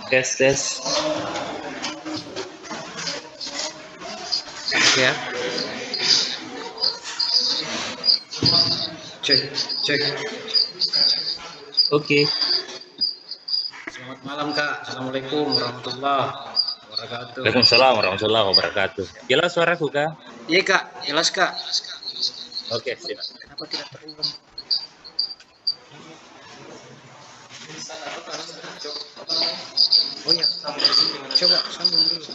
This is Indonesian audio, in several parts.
Tes tes. Ya. Cek, cek. Oke. Selamat malam Kak. Assalamualaikum warahmatullahi wabarakatuh. Waalaikumsalam warahmatullahi wabarakatuh. Jelas suaraku kah? Iya Kak, jelas Kak. Oke, siap. Kenapa tidak terulang? Oh ya, coba sambung dulu.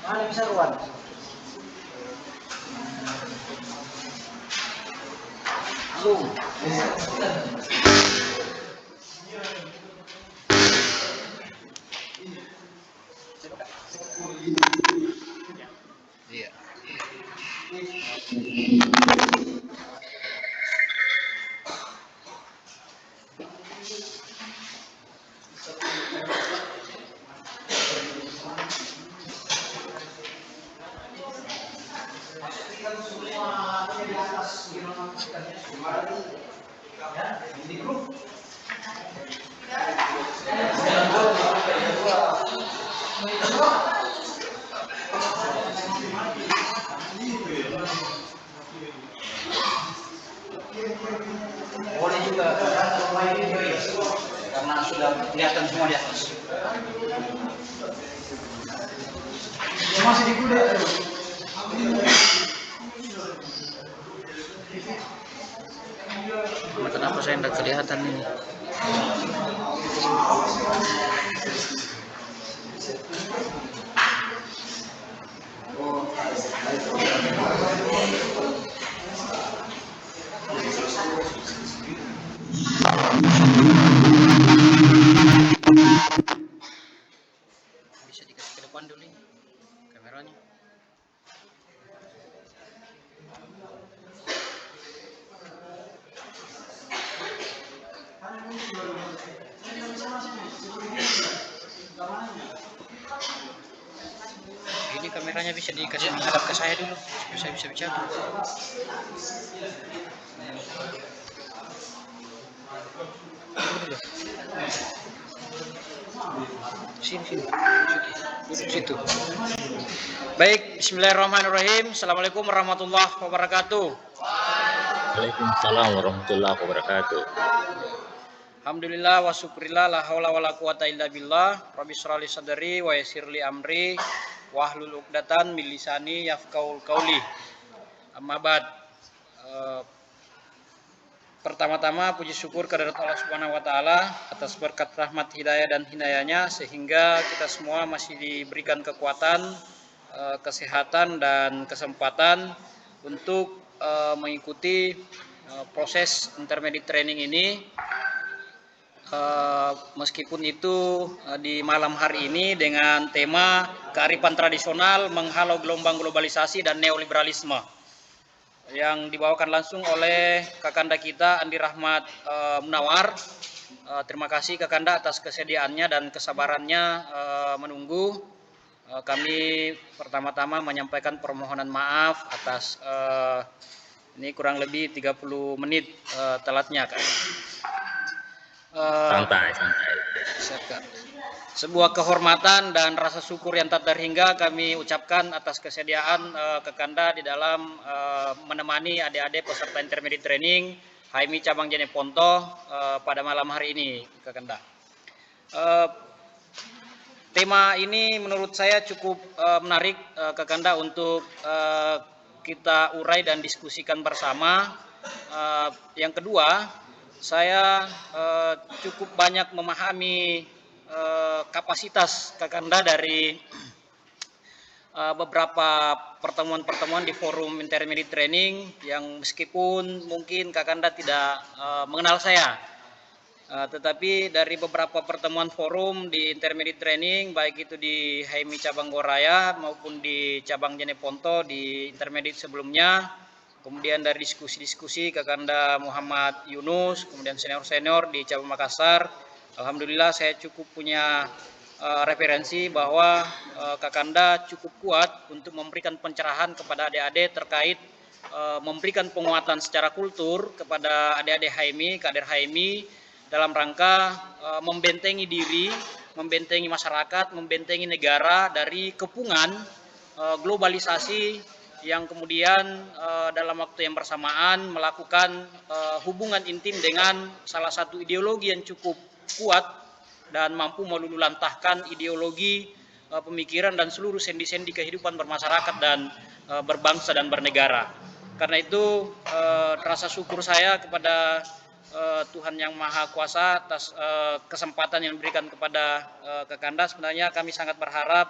Mana bisa ruan? Zoom. Iya. Boleh juga karena sudah kelihatan semua di atas. Masih di kuda. Kenapa saya tidak kelihatan ini? Bisa dikasih ke depan dulu ini kameranya. Ini kameranya bisa dikasih menghadap ke saya dulu, supaya saya bisa bicara. Sini, sini. Duduk situ. Baik, bismillahirrahmanirrahim. Assalamualaikum warahmatullahi wabarakatuh. Waalaikumsalam warahmatullahi wabarakatuh. Alhamdulillah wa syukurillah la haula wala quwata illa billah. Rabbi shrahli sadri wa yassirli amri wahlul 'uqdatan min lisani yafqahul qauli. Amma ba'd. Pertama-tama puji syukur kehadirat Allah Subhanahu wa taala atas berkat rahmat hidayah dan hinayahnya sehingga kita semua masih diberikan kekuatan, kesehatan dan kesempatan untuk mengikuti proses intermediate training ini. Meskipun itu di malam hari ini dengan tema kearifan tradisional menghalau gelombang globalisasi dan neoliberalisme yang dibawakan langsung oleh Kakanda kita Andi Rahmat Munawar. Terima kasih Kakanda atas kesediaannya dan kesabarannya menunggu. Kami pertama-tama menyampaikan permohonan maaf atas ini kurang lebih 30 menit telatnya Kak. Santai. Sebuah kehormatan dan rasa syukur yang tak terhingga kami ucapkan atas kesediaan Kakanda di dalam menemani adik-adik peserta intermediate training HMI Cabang Jeneponto pada malam hari ini Kakanda. Tema ini menurut saya cukup menarik Kakanda untuk kita urai dan diskusikan bersama. Yang kedua, saya cukup banyak memahami kapasitas Kakanda dari beberapa pertemuan-pertemuan di forum intermediate training yang meskipun mungkin Kakanda tidak mengenal saya, Tetapi dari beberapa pertemuan forum di intermediate training, baik itu di HMI cabang Goraya maupun di cabang Jeneponto di intermediate sebelumnya, kemudian dari diskusi-diskusi Kakanda Muhammad Yunus, kemudian senior-senior di cabang Makassar, alhamdulillah saya cukup punya referensi bahwa Kakanda cukup kuat untuk memberikan pencerahan kepada adik-adik terkait memberikan penguatan secara kultur kepada adik-adik HMI, kader HMI, dalam rangka membentengi diri, membentengi masyarakat, membentengi negara dari kepungan globalisasi yang kemudian dalam waktu yang bersamaan melakukan hubungan intim dengan salah satu ideologi yang cukup kuat dan mampu melululantahkan ideologi pemikiran dan seluruh sendi-sendi kehidupan bermasyarakat dan berbangsa dan bernegara. Karena itu rasa syukur saya kepada Tuhan Yang Maha Kuasa atas kesempatan yang diberikan kepada Kakanda. Sebenarnya kami sangat berharap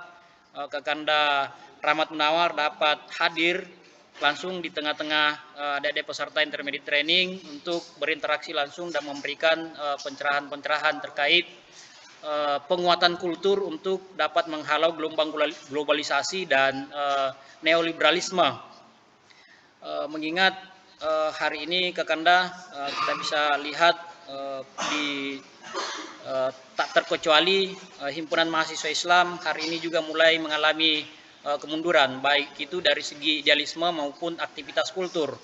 Kakanda Rahmat Munawar dapat hadir langsung di tengah-tengah adik-adik peserta intermediate training untuk berinteraksi langsung dan memberikan pencerahan-pencerahan terkait penguatan kultur untuk dapat menghalau gelombang globalisasi dan neoliberalisme. Mengingat hari ini Kakanda kita bisa lihat tak terkecuali himpunan mahasiswa Islam hari ini juga mulai mengalami kemunduran, baik itu dari segi idealisme maupun aktivitas kultur.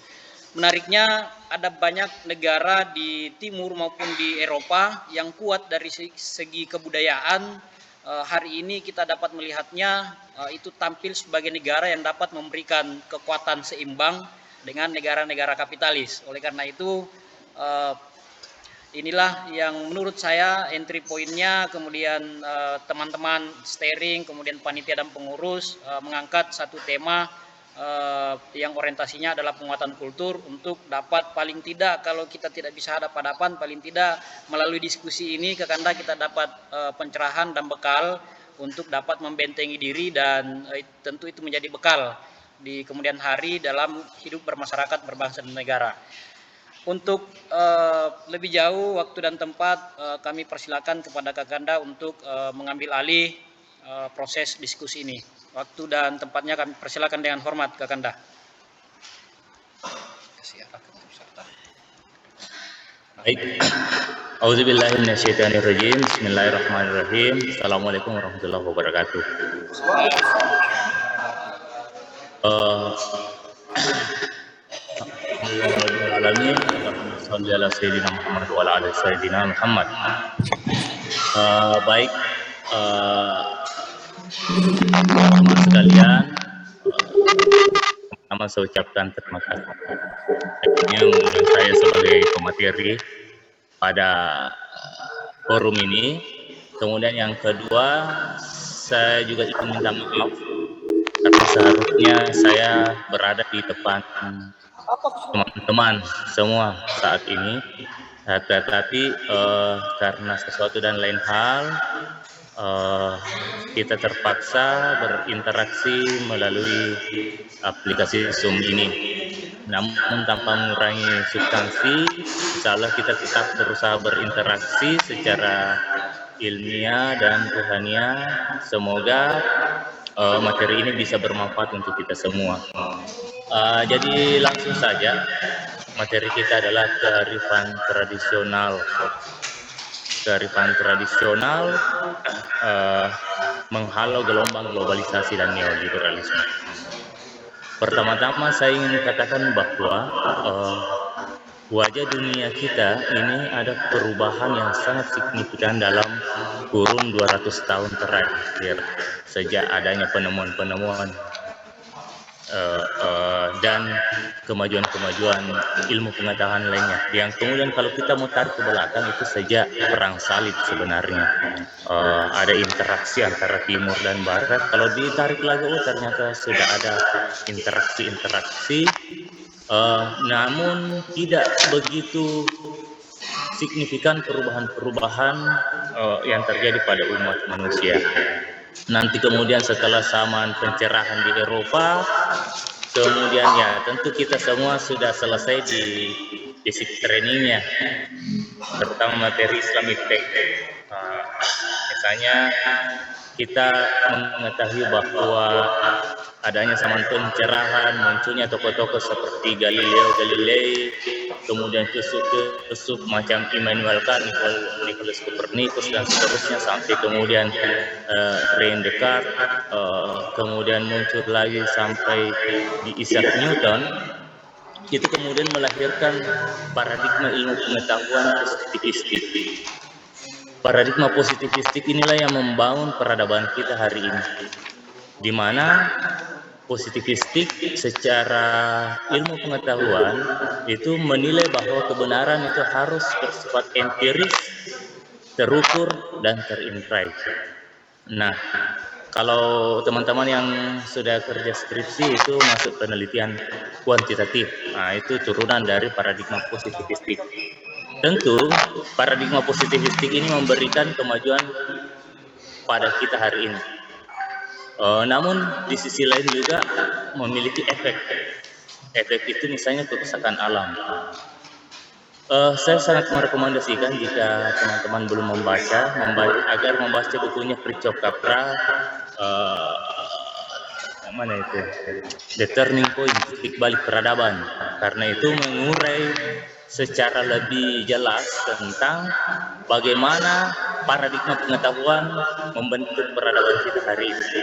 Menariknya ada banyak negara di timur maupun di Eropa yang kuat dari segi kebudayaan. Hari ini kita dapat melihatnya itu tampil sebagai negara yang dapat memberikan kekuatan seimbang dengan negara-negara kapitalis. Oleh karena itu inilah yang menurut saya entry point-nya, kemudian teman-teman steering, kemudian panitia dan pengurus mengangkat satu tema yang orientasinya adalah penguatan kultur untuk dapat paling tidak kalau kita tidak bisa hadapan-hadapan, paling tidak melalui diskusi ini Kakanda kita dapat pencerahan dan bekal untuk dapat membentengi diri dan tentu itu menjadi bekal di kemudian hari dalam hidup bermasyarakat, berbangsa dan negara. Untuk lebih jauh waktu dan tempat kami persilakan kepada Kakanda untuk mengambil alih proses diskusi ini. Waktu dan tempatnya kami persilakan dengan hormat Kakanda. Baik. Auzubillahi minasyaitonirrajim. Bismillahirrahmanirrahim. Assalamualaikum warahmatullahi wabarakatuh. Alamin, salli ala sayyidina Muhammad wa ala ali sayyidina Muhammad. Baik, teman-teman sekalian, pertama saya ucapkan terima kasih akhirnya mengundang saya sebagai pemateri pada forum ini. Kemudian yang kedua, saya juga ingin minta maaf karena seharusnya saya berada di depan teman-teman semua saat ini, tetapi karena sesuatu dan lain hal kita terpaksa berinteraksi melalui aplikasi Zoom ini. Namun tanpa mengurangi substansi, insya Allah kita tetap berusaha berinteraksi secara ilmiah dan ruhania. Semoga materi ini bisa bermanfaat untuk kita semua. Jadi langsung saja, materi kita adalah kearifan tradisional. Kearifan tradisional menghalau gelombang globalisasi dan neoliberalisme. Pertama-tama saya ingin katakan bahwa wajah dunia kita ini ada perubahan yang sangat signifikan dalam kurun 200 tahun terakhir sejak adanya penemuan-penemuan dan kemajuan-kemajuan ilmu pengetahuan lainnya yang kemudian kalau kita mau tarik ke belakang itu sejak perang salib sebenarnya ada interaksi antara timur dan barat. Kalau ditarik lagi ternyata sudah ada interaksi namun tidak begitu signifikan perubahan-perubahan yang terjadi pada umat manusia. Nanti kemudian setelah zaman pencerahan di Eropa, kemudian ya tentu kita semua sudah selesai di basic trainingnya. terutama materi Islamic Tech. Misalnya kita mengetahui bahwa adanya zaman pencerahan, munculnya tokoh-tokoh seperti Galileo Galilei, kemudian filsuf macam Immanuel Kant, Nicholas Copernicus dan seterusnya, sampai kemudian René Descartes, kemudian muncul lagi sampai di Isaac Newton. Itu kemudian melahirkan paradigma ilmu pengetahuan positivistik. Paradigma positivistik inilah yang membangun peradaban kita hari ini, di mana positivistik secara ilmu pengetahuan itu menilai bahwa kebenaran itu harus bersifat empiris, terukur, dan terintegrasi. Nah, kalau teman-teman yang sudah kerja skripsi itu masuk penelitian kuantitatif. Nah, itu turunan dari paradigma positivistik. Tentu, paradigma positivistik ini memberikan kemajuan pada kita hari ini. Namun di sisi lain juga memiliki efek. Efek itu misalnya kerusakan alam. Saya sangat merekomendasikan jika teman-teman belum membaca agar membaca bukunya Fritjof Capra, mana itu, The Turning Point, titik balik peradaban, karena itu mengurai secara lebih jelas tentang bagaimana paradigma pengetahuan membentuk peradaban kita hari ini.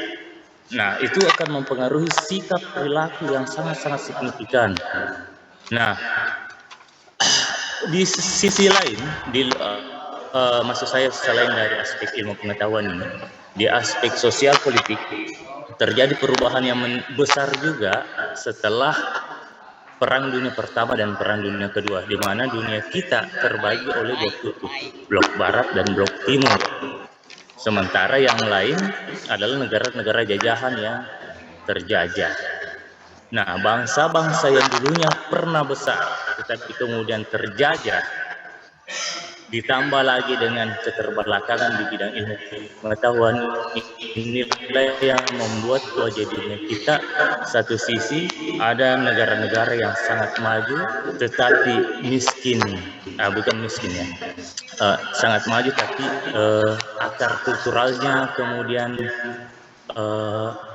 Nah, itu akan mempengaruhi sikap perilaku yang sangat-sangat signifikan. Nah, di sisi lain, maksud saya selain dari aspek ilmu pengetahuan ini, di aspek sosial politik terjadi perubahan yang besar juga setelah Perang Dunia Pertama dan Perang Dunia Kedua, di mana dunia kita terbagi oleh dua kutub, blok Barat dan blok Timur. Sementara yang lain adalah negara-negara jajahan yang terjajah. Nah, bangsa-bangsa yang dulunya pernah besar, tetapi kemudian terjajah, ditambah lagi dengan keterbelakangan di bidang ilmu pengetahuan, inilah yang membuat wajah dunia kita satu sisi ada negara-negara yang sangat maju tetapi miskin, bukan miskin ya, sangat maju tapi akar kulturalnya kemudian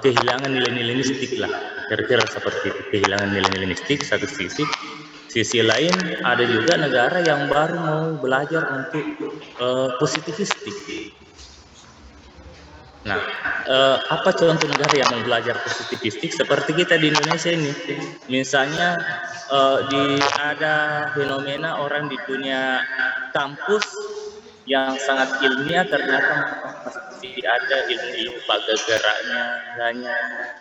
kehilangan nilai-nilai mistik lah, kira-kira seperti itu, kehilangan nilai-nilai mistik satu sisi. Sisi lain ada juga negara yang baru mau belajar untuk positivistik. Nah, apa contoh negara yang mau belajar positivistik seperti kita di Indonesia ini? Misalnya ada fenomena orang di dunia kampus yang sangat ilmiah ternyata masih ada ilmu-ilmu geraknya.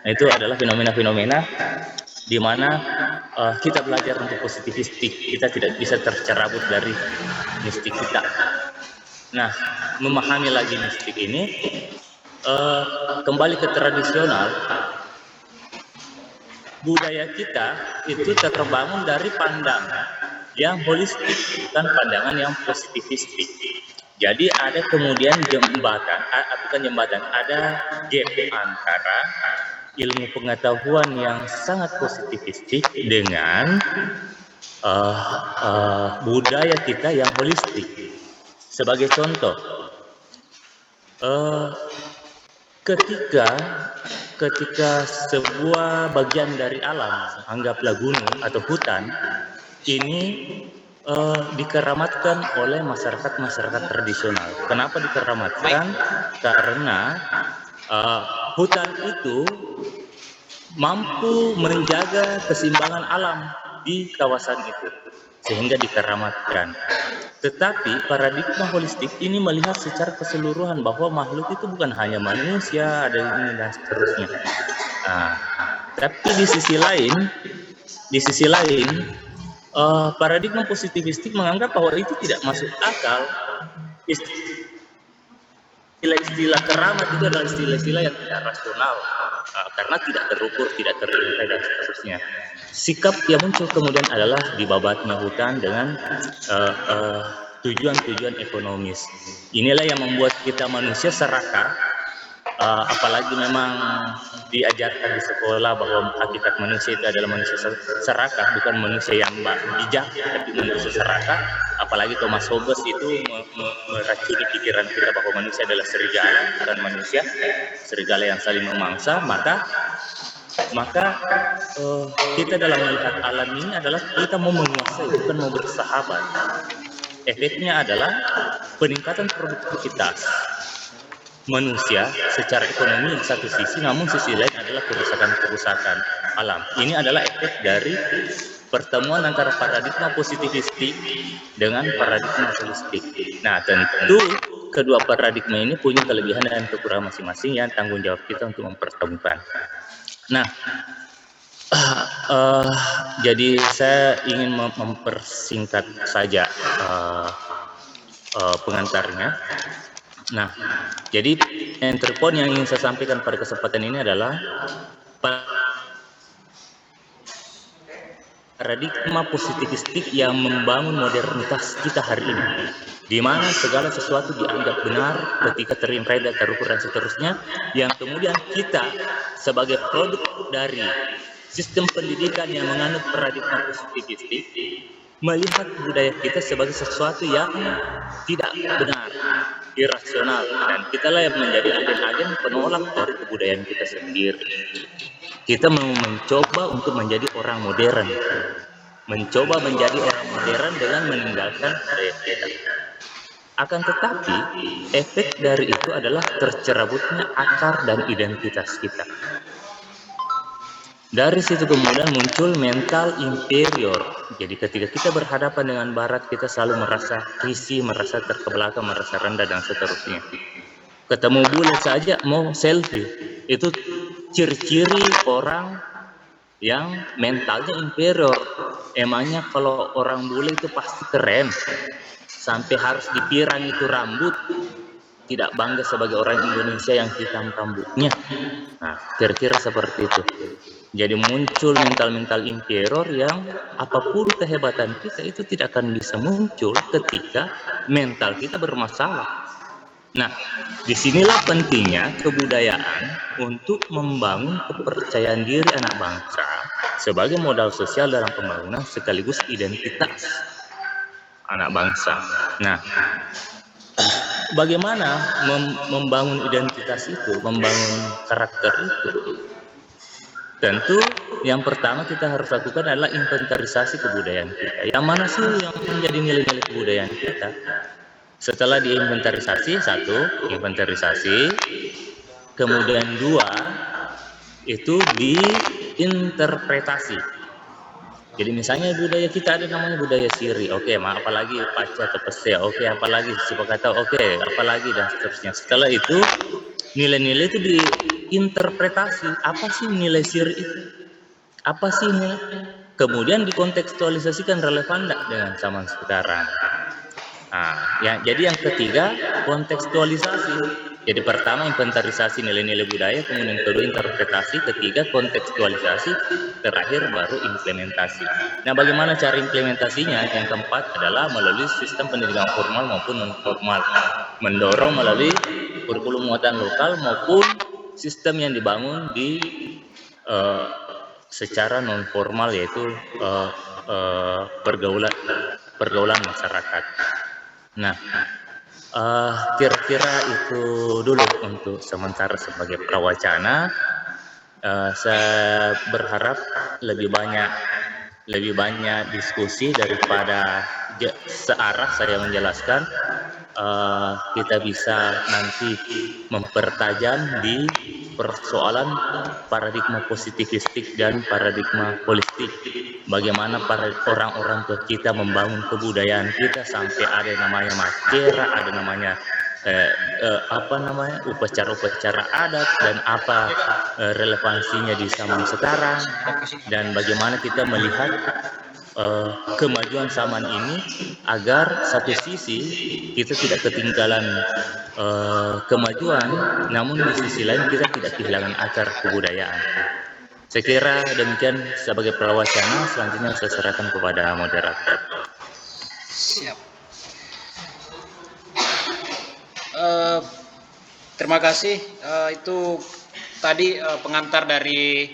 Nah, itu adalah fenomena-fenomena di mana kita belajar untuk positivistik, kita tidak bisa tercerabut dari mistik kita. Nah, memahami lagi mistik ini, kembali ke tradisional, budaya kita itu terbangun dari pandangan yang holistik, bukan pandangan yang positivistik. Jadi ada kemudian ada gap antara ilmu pengetahuan yang sangat positivistik dengan budaya kita yang holistik. Sebagai contoh, ketika sebuah bagian dari alam, anggaplah gunung atau hutan, ini dikeramatkan oleh masyarakat tradisional. Kenapa dikeramatkan? Karena hutan itu mampu menjaga keseimbangan alam di kawasan itu, sehingga dikeramatkan. Tetapi paradigma holistik ini melihat secara keseluruhan bahwa makhluk itu bukan hanya manusia, ada ini dan seterusnya. Nah, tapi di sisi lain, paradigma positivistik menganggap bahwa itu tidak masuk akal. Istilah-istilah keramat itu adalah istilah-istilah yang tidak rasional, karena tidak terukur, tidak terintegrasi dan seterusnya. Sikap yang muncul kemudian adalah dibabatnya hutan dengan tujuan-tujuan ekonomis. Inilah yang membuat kita manusia serakah, apalagi memang diajarkan di sekolah bahwa hakikat manusia itu adalah manusia serakah, bukan manusia yang bijak, tapi manusia serakah. apalagi Thomas Hobbes itu meracuni pikiran kita bahwa manusia adalah serigala, bukan manusia, serigala yang saling memangsa, maka kita dalam melihat alam ini adalah kita mau menguasai, bukan mau bersahabat. Efeknya adalah peningkatan produktivitas manusia secara ekonomi di satu sisi, namun sisi lain adalah kerusakan alam. Ini adalah efek dari pertemuan antara paradigma positivistik dengan paradigma holistik. Nah, tentu kedua paradigma ini punya kelebihan dan kekurangan masing-masing yang tanggung jawab kita untuk mempertemukan. Nah, jadi saya ingin mempersingkat saja pengantarnya. Nah, jadi entry point yang ingin saya sampaikan pada kesempatan ini adalah paradigma positivistik yang membangun modernitas kita hari ini, di mana segala sesuatu dianggap benar ketika terintegrasi, terukur dan seterusnya, yang kemudian kita sebagai produk dari sistem pendidikan yang menganut paradigma positivistik melihat budaya kita sebagai sesuatu yang tidak benar, irasional, dan kitalah yang menjadi agen-agen penolak dari kebudayaan kita sendiri. Kita mau mencoba untuk menjadi orang modern, mencoba menjadi orang modern dengan meninggalkan budaya kita. Akan tetapi, efek dari itu adalah tercerabutnya akar dan identitas kita. Dari situ kemudian muncul mental inferior. Jadi ketika kita berhadapan dengan barat, kita selalu merasa risih, merasa terkebelakang, merasa rendah, dan seterusnya. Ketemu bule saja mau selfie. Itu ciri-ciri orang yang mentalnya inferior. Emangnya kalau orang bule itu pasti keren, sampai harus dipirang itu rambut, tidak bangga sebagai orang Indonesia yang hitam rambutnya. Nah, kira-kira seperti itu. Jadi muncul mental-mental inferior yang apapun kehebatan kita itu tidak akan bisa muncul ketika mental kita bermasalah. Nah, disinilah pentingnya kebudayaan untuk membangun kepercayaan diri anak bangsa sebagai modal sosial dalam pembangunan sekaligus identitas anak bangsa. Nah, bagaimana membangun identitas itu, membangun karakter itu? Tentu yang pertama kita harus lakukan adalah inventarisasi kebudayaan kita. Yang mana sih yang menjadi nilai-nilai kebudayaan kita? Setelah diinventarisasi, satu, inventarisasi. Kemudian dua, itu diinterpretasi. Jadi misalnya budaya kita ada namanya budaya Siri, oke, apalagi Paca atau Pesea, oke, apalagi Sipakata, oke, apalagi, dan seterusnya. Setelah itu nilai-nilai itu diinterpretasi, apa sih nilai Siri itu? Apa sih nilai? Kemudian dikontekstualisasikan relevan enggak dengan zaman sekarang. Nah, jadi yang ketiga kontekstualisasi. Jadi pertama inventarisasi nilai-nilai budaya, kemudian kedua interpretasi, ketiga kontekstualisasi, terakhir baru implementasi. Nah, bagaimana cara implementasinya? Yang keempat adalah melalui sistem pendidikan formal maupun non formal, mendorong melalui kurikulum muatan lokal maupun sistem yang dibangun di secara non formal, yaitu pergaulan masyarakat. Nah, kira-kira itu dulu untuk sementara sebagai prawacana. Saya berharap lebih banyak diskusi daripada searah saya menjelaskan. Kita bisa nanti mempertajam di persoalan paradigma positivistik dan paradigma holistik. Bagaimana para orang-orang tua kita membangun kebudayaan kita sampai ada namanya macera, ada namanya upacara-upacara adat, dan apa relevansinya di zaman sekarang, dan bagaimana kita melihat kemajuan zaman ini agar satu sisi kita tidak ketinggalan kemajuan, namun di sisi lain kita tidak kehilangan akar kebudayaan. Saya kira demikian sebagai prawacana. Selanjutnya saya serahkan kepada moderator. Siap. Terima kasih. Itu tadi pengantar dari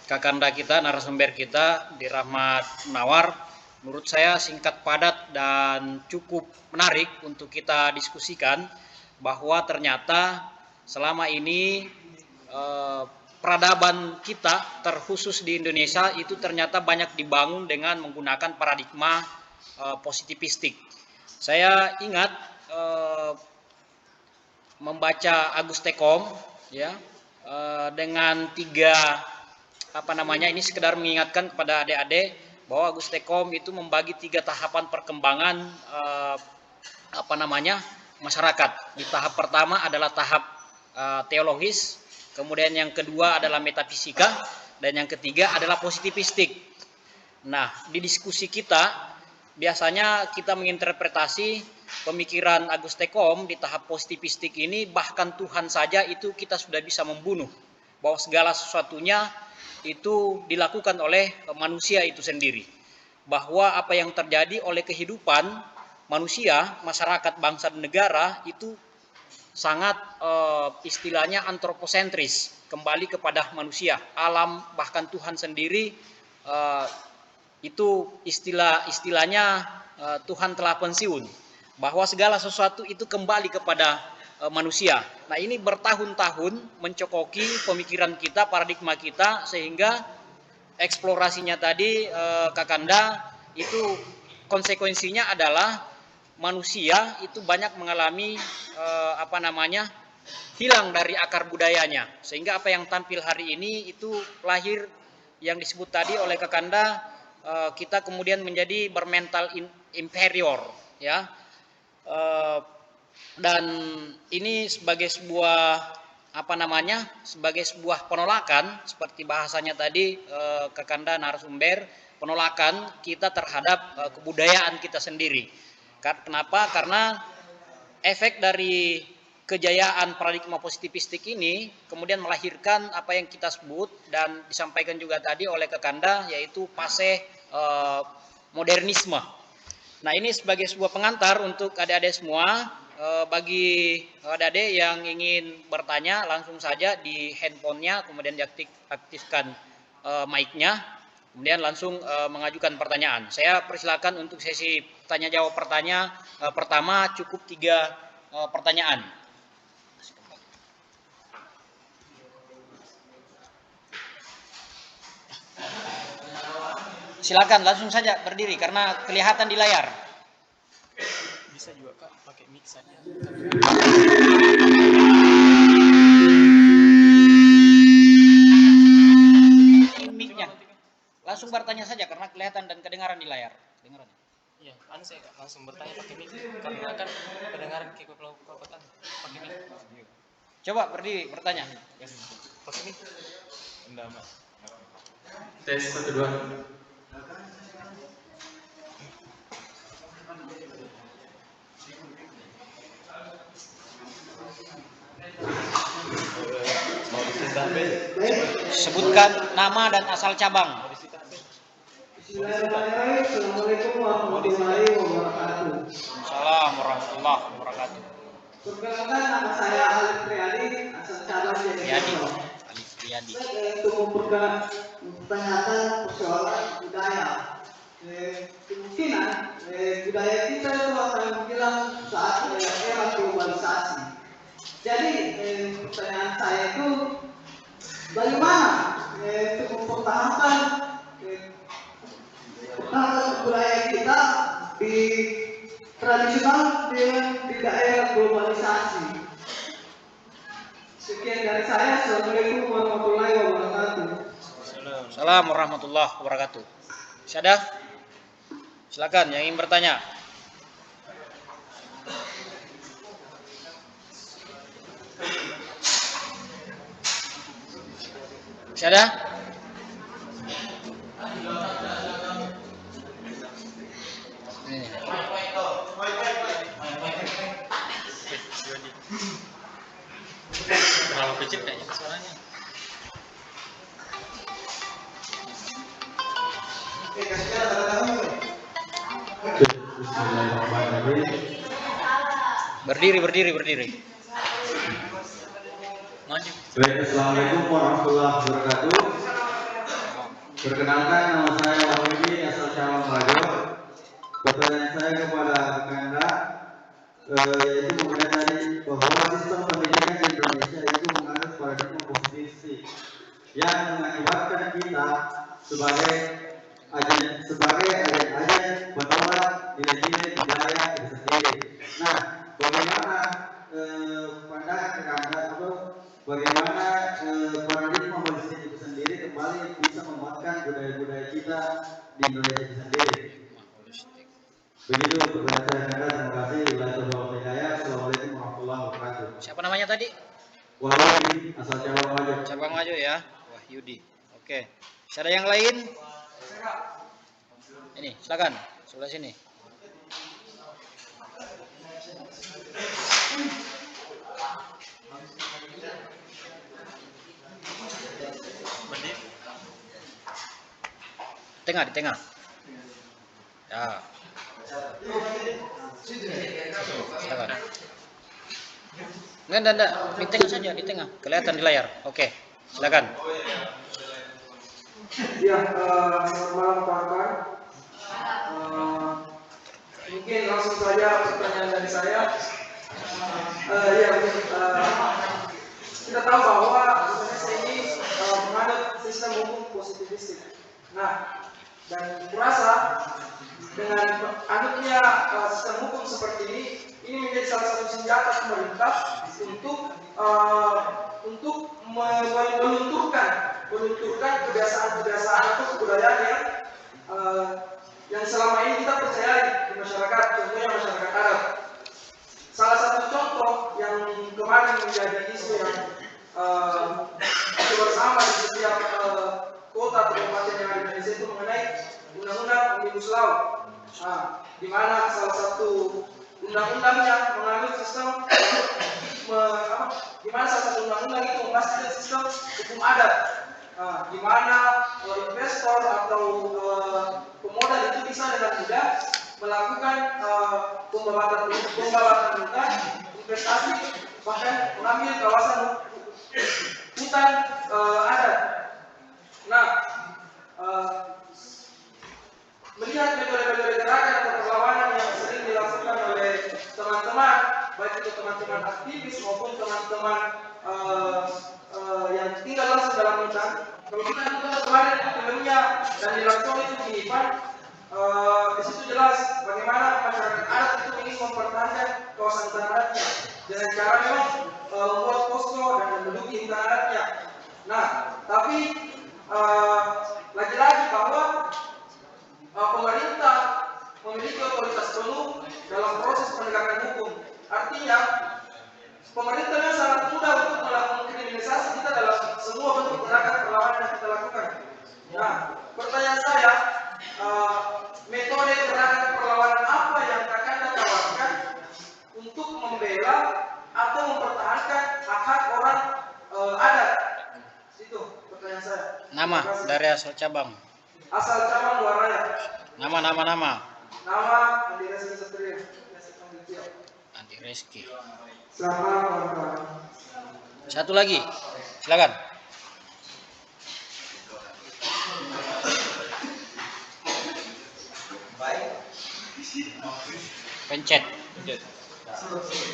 Kakanda kita, narasumber kita di Rahmat Nawar, menurut saya singkat, padat, dan cukup menarik untuk kita diskusikan, bahwa ternyata selama ini peradaban kita terkhusus di Indonesia itu ternyata banyak dibangun dengan menggunakan paradigma positivistik. Saya ingat membaca Agus Tekom, ya, dengan tiga ini sekedar mengingatkan kepada adik-adik bahwa Agus Tekom itu membagi 3 tahapan perkembangan masyarakat. Di tahap pertama adalah tahap teologis, kemudian yang kedua adalah metafisika, dan yang ketiga adalah positivistik. Nah, di diskusi kita biasanya kita menginterpretasi pemikiran Agus Tekom di tahap positivistik ini, bahkan Tuhan saja itu kita sudah bisa membunuh, bahwa segala sesuatunya itu dilakukan oleh manusia itu sendiri, bahwa apa yang terjadi oleh kehidupan manusia, masyarakat, bangsa dan negara itu sangat istilahnya antroposentris, kembali kepada manusia, alam, bahkan Tuhan sendiri itu istilahnya Tuhan telah pensiun, bahwa segala sesuatu itu kembali kepada manusia. Nah, ini bertahun-tahun mencokoki pemikiran kita, paradigma kita, sehingga eksplorasinya tadi Kakanda itu konsekuensinya adalah manusia itu banyak mengalami hilang dari akar budayanya, sehingga apa yang tampil hari ini itu lahir yang disebut tadi oleh Kakanda, kita kemudian menjadi bermental inferior, ya. Dan ini sebagai sebuah sebagai sebuah penolakan, seperti bahasanya tadi Kakanda narasumber, penolakan kita terhadap kebudayaan kita sendiri. Kenapa? Karena efek dari kejayaan paradigma positivistik ini kemudian melahirkan apa yang kita sebut dan disampaikan juga tadi oleh Kakanda, yaitu fase modernisme. Nah, ini sebagai sebuah pengantar untuk adik-adik semua. Bagi adik-adik yang ingin bertanya, langsung saja di handphonenya, kemudian diaktifkan mic-nya, kemudian langsung mengajukan pertanyaan. Saya persilakan untuk sesi tanya jawab pertama cukup 3 pertanyaan. Silakan langsung saja berdiri karena kelihatan di layar. Bisa juga Kak pakai mic saja. Mic-nya. Langsung bertanya saja karena kelihatan dan kedengaran di layar. Kedengaran. Iya, saya Kak langsung bertanya pakai mic karena kan kedengaran kekuatan pakai mic. Coba berdiri bertanya. Pakai mic. Enggak, Mas. Tes 1 2. Sebutkan nama dan asal cabang. Assalamualaikum warahmatullahi wabarakatuh. Assalamualaikum warahmatullahi wabarakatuh. Perkenalkan, nama saya Alif Riyadi, asal cabang Riyadi. Jati. Alif Riyadi. Untuk mempertanyakan persoalan budaya. Kemungkinan budaya kita itu akan hilang saat era globalisasi. Jadi pertanyaan saya itu, bagaimana untuk mempertahankan budaya kita di tradisional dengan di daerah globalisasi. Sekian dari saya. Assalamualaikum warahmatullahi wabarakatuh. Assalamualaikum warahmatullahi wabarakatuh. Syada, silakan yang ingin bertanya. Syada? Terlalu kecil kayaknya suaranya. Bismillahirrahmanirrahim. Maju. Assalamualaikum warahmatullahi wabarakatuh. Perkenalkan, nama saya Wahidi, asal cabang Rajo. Pertanyaan saya kepada Kanda, yaitu mengenai tadi bahwa sistem pendidikan di Indonesia itu menganut paradigma positivistik yang mengakibatkan kita sebagai agen penolak nilai-nilai budaya itu sendiri. Nah, bagaimana pandangan Kanda atau bagaimana paradigma holistik itu sendiri kembali bisa menguatkan budaya-budaya kita di Indonesia itu sendiri? Begitu pertanyaan saya. Terima kasih. Assalamualaikum warahmatullahi wabarakatuh. Siapa namanya tadi? Wahyudi, asal Cabang Maju. Cabang Maju ya, Wahyudi. Oke. Bisa ada yang lain? Ini, silakan. Sebelah sini. Di tengah. Ya. Silakan. Enggak, di tengah saja, di tengah. Kelihatan di layar. Oke, silakan. Ya, selamat malam kawan-kawan. Mungkin langsung saja pertanyaan dari saya. Kita tahu bahwa Indonesia ini menganut sistem hukum positivistik. Nah, dan kurasa dengan anutnya sistem hukum seperti ini menjadi salah satu senjata pemerintah untuk melunturkan kebiasaan-kebiasaan atau kebudayaan yang selama ini kita percayai di masyarakat, contohnya masyarakat Arab. Salah satu contoh yang kemarin menjadi isu yang bersama di setiap kota atau kabupaten yang ada di Indonesia itu mengenai undang-undang Omnibus Law, di mana salah satu undang-undangnya menganut sistem di mana salah satu undang-undang itu membahas sistem hukum adat, di mana investor atau pemodal itu bisa dengan mudah melakukan pembabatan hutan, investasi, bahkan mengambil kawasan hutan adat. Nah, melihat metode-metode gerakan atau perlawanan yang sering dilakukan oleh teman-teman, baik itu teman-teman aktivis maupun teman-teman yang tinggal langsung dalam hutan. Kalau kita nonton kemarin filmnya dan dilakukan itu di IPAN, di situ jelas bagaimana masyarakat adat itu ingin mempertahankan kawasan hutan adatnya dengan cara memang membuat posko dan menduduki hutan adatnya. Nah, tapi lagi-lagi bahwa pemerintah memiliki otoritas penuh dalam proses penegakan hukum. Artinya, pemerintahnya sangat mudah untuk melakukan kriminalisasi kita dalam semua bentuk gerakan perlawanan yang kita lakukan. Nah, pertanyaan saya, metode gerakan perlawanan apa yang akan ditawarkan untuk membela atau mempertahankan hak-hak orang adat? Itu pertanyaan saya. Nama dari asal cabang. Asal cabang Luar Raya. Nama. Nama Andi Reski Satria. Andi Reski. Selamat malam. Satu lagi, silakan. Pencet.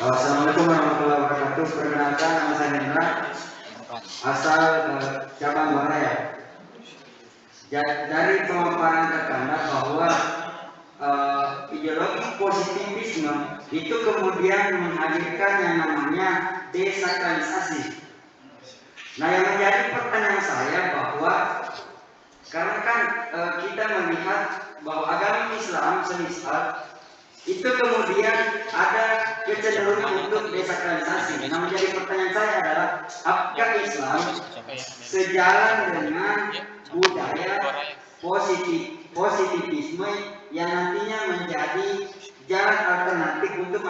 Assalamualaikum warahmatullahi wabarakatuh. Perkenalkan, nama saya Hendra, asal cabang Luar Raya. Dari pemaparan Kanda bahwa ideologi positivisme itu kemudian menghadirkan yang namanya desakralisasi. Nah, yang menjadi pertanyaan saya bahwa karena kan kita melihat bahwa agama Islam semisal itu kemudian ada kecenderungan untuk desakralisasi. Nah, menjadi pertanyaan saya adalah apakah Islam sejalan dengan budaya positivisme yang nantinya menjadi jalan alternatif untuk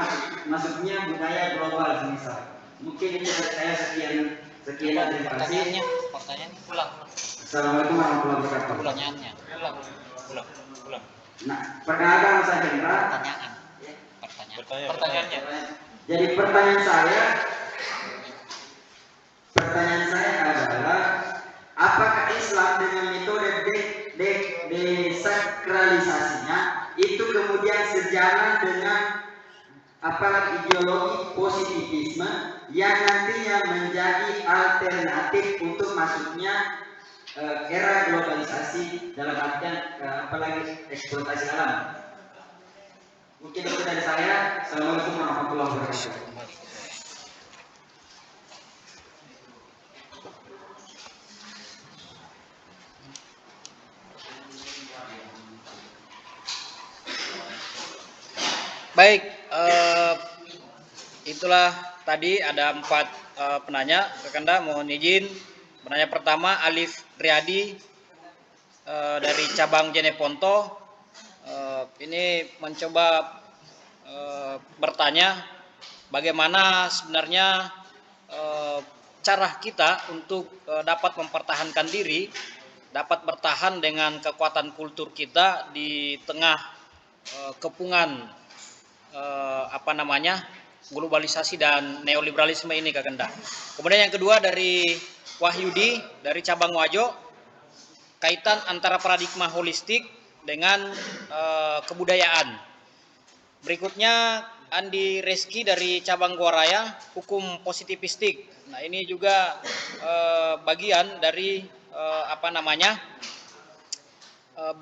masuknya budaya global semisal. Mungkin itu dari saya sekian terima kasih. Pertanyaannya ulang. Assalamualaikum warahmatullahi wabarakatuh. Pertanyaannya ulang. Nah, perkenalkan saya Hendra. Pertanyaannya. Jadi pertanyaan saya adalah apakah Islam dengan metode desakralisasinya itu kemudian positivisme yang nantinya menjadi alternatif untuk masuknya era globalisasi dalam artian apalagi eksploitasi alam. Mungkin itu dari saya. Assalamualaikum warahmatullahi wabarakatuh. Baik, itulah tadi ada 4 penanya. Kakanda mohon izin. Penanya pertama Alif Riyadi dari cabang Jeneponto. Ini mencoba bertanya bagaimana sebenarnya cara kita untuk dapat mempertahankan diri, dapat bertahan dengan kekuatan kultur kita di tengah kepungan globalisasi dan neoliberalisme ini, Kakanda. Kemudian yang kedua dari Wahyudi dari cabang Wajo, kaitan antara paradigma holistik dengan kebudayaan. Berikutnya Andi Reski dari cabang Goaraya, hukum positivistik. Nah, ini juga bagian dari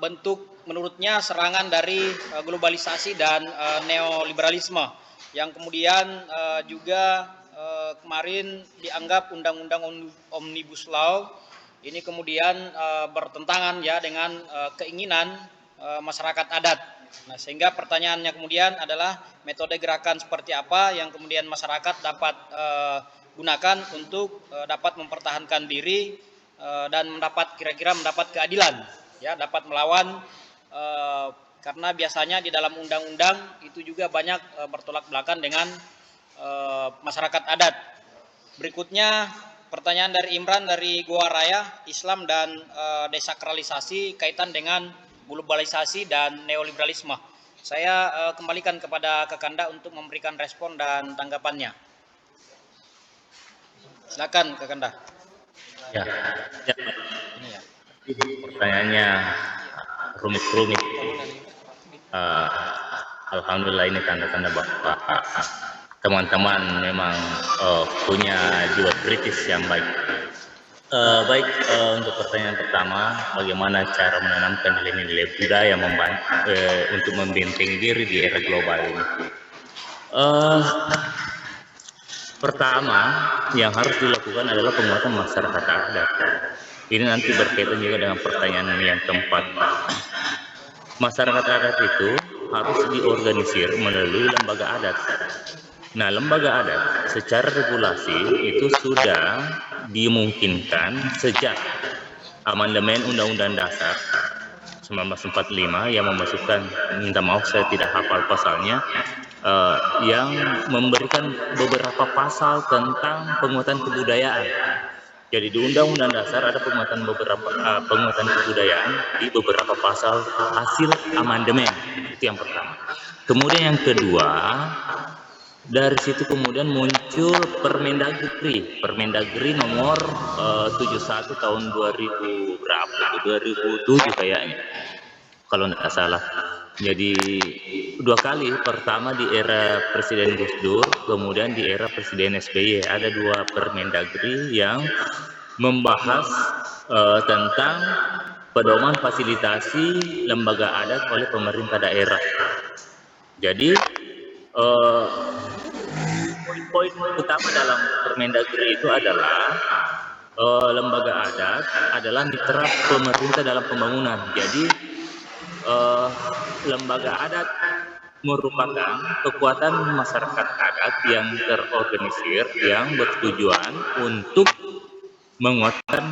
bentuk menurutnya serangan dari globalisasi dan neoliberalisme yang kemudian juga kemarin dianggap undang-undang Omnibus Law ini kemudian bertentangan ya dengan keinginan masyarakat adat. Nah, sehingga pertanyaannya kemudian adalah metode gerakan seperti apa yang kemudian masyarakat dapat gunakan untuk dapat mempertahankan diri dan kira-kira mendapat keadilan, ya, dapat melawan karena biasanya di dalam undang-undang itu juga banyak bertolak belakang dengan masyarakat adat. Berikutnya pertanyaan dari Imran dari Goa Raya, Islam dan desakralisasi kaitan dengan globalisasi dan neoliberalisme. Saya kembalikan kepada Kakanda untuk memberikan respon dan tanggapannya. Silakan Kakanda. Ya. Pertanyaannya rumit-rumit. Alhamdulillah ini tanda-tanda bahwa teman-teman memang punya jiwa kritis yang baik. Untuk pertanyaan pertama, bagaimana cara menanamkan nilai-nilai budaya untuk membentengi diri di era global ini? Pertama, yang harus dilakukan adalah penguatan masyarakat adat. Ini nanti berkaitan juga dengan pertanyaan yang keempat. Masyarakat adat itu harus diorganisir melalui lembaga adat. Nah, lembaga adat secara regulasi itu sudah dimungkinkan sejak amandemen Undang-Undang Dasar 1945 yang memasukkan, minta maaf saya tidak hafal pasalnya, yang memberikan beberapa pasal tentang penguatan kebudayaan. Jadi di Undang-Undang Dasar ada penguatan kebudayaan di beberapa pasal hasil amandemen. Itu yang pertama. Kemudian yang kedua, dari situ kemudian muncul Permendagri nomor 71 tahun 2007 kayaknya, kalau tidak salah. Jadi 2 kali, pertama di era Presiden Gus Dur, kemudian di era Presiden SBY ada 2 Permendagri yang membahas tentang pedoman fasilitasi lembaga adat oleh pemerintah daerah. Jadi poin-poin utama dalam Permendagri itu adalah lembaga adat adalah mitra pemerintah dalam pembangunan. Jadi lembaga adat merupakan kekuatan masyarakat adat yang terorganisir yang bertujuan untuk menguatkan